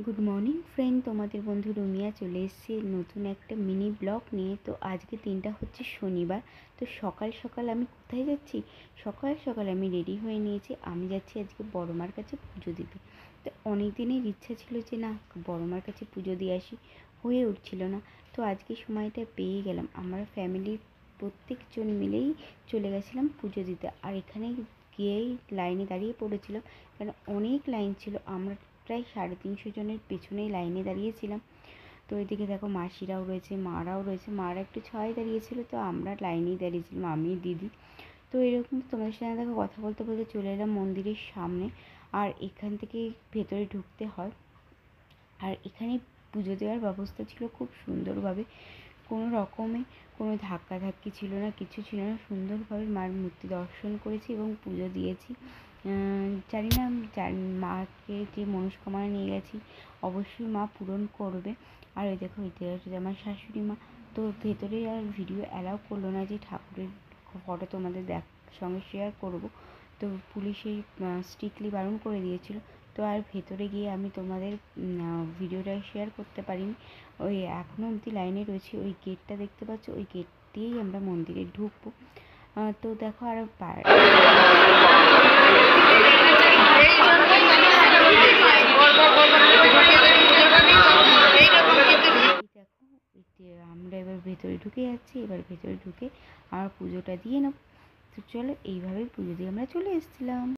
Good morning friend, তোমাদের বন্ধু রুমিয়া চলে এসেছে নতুন একটা মিনি ব্লগ নিয়ে। তো আজকে দিনটা হচ্ছে শনিবার। তো সকাল সকাল আমি কোথায় যাচ্ছি? সকাল সকাল আমি রেডি হয়ে নিয়েছি, আমি যাচ্ছি আজকে বড় মার কাছে পুজো দিতে। তো অনেক দিনের ইচ্ছা ছিল যে না, বড় মার কাছে পুজো দিয়ে আসি, হয়ে উঠছিল না। তো আজকে সময়টা পেয়ে গেলাম, আমরা ফ্যামিলির প্রত্যেকজন মিলেই চলে গেছিলাম পুজো দিতে। আর এখানে গিয়েই লাইনে দাঁড়িয়ে পড়েছিলাম, কারণ অনেক লাইন ছিল। আমরা প্রায় 350 জনের পেছনেই লাইনে দাঁড়িয়েছিলাম। তো এদিকে দেখো মাসিরাও রয়েছে, মারাও রয়েছে। মারা একটু ছয় দাঁড়িয়েছিল, তো আমরা লাইনেই দাঁড়িয়েছিলাম, আমি দিদি। তো এরকম তোমাদের সাথে দেখো কথা বলতে বলতে চলে এলাম মন্দিরের সামনে। আর এখান থেকে ভেতরে ঢুকতে হয়। আর এখানে পুজো দেওয়ার ব্যবস্থা ছিল খুব সুন্দরভাবে, কোনো রকমে কোনো ধাক্কাধাক্কি ছিল না, কিছু ছিল না। সুন্দরভাবে মার মূর্তি দর্শন করেছি এবং পুজো দিয়েছি। জানি না, মাকে যে মনস্কামনা নিয়ে গেছি অবশ্যই মা পূরণ করবে। আর ওই দেখো, এটা হচ্ছে আমার শাশুড়ি মা। তো ভেতরে আর ভিডিও অ্যালাউ করলো না যে ঠাকুরের ফটো তোমাদের সঙ্গে শেয়ার করব। তো পুলিশে স্ট্রিক্টলি বারণ করে দিয়েছিল। তো আর ভেতরে গিয়ে আমি তোমাদের ভিডিওটা শেয়ার করতে পারিনি। ওই এখনও অবধি লাইনে রয়েছি। ওই গেটটা দেখতে পাচ্ছ, ওই গেট দিয়েই আমরা মন্দিরে ঢুকবো। তো দেখো, আর আমরা এবার ভেতরে ঢুকে যাচ্ছি। এবার ভেতরে ঢুকে আর পুজোটা দিয়ে নেব। তো চলো, এইভাবেই পুজো দিয়ে আমরা চলে এসেছিলাম।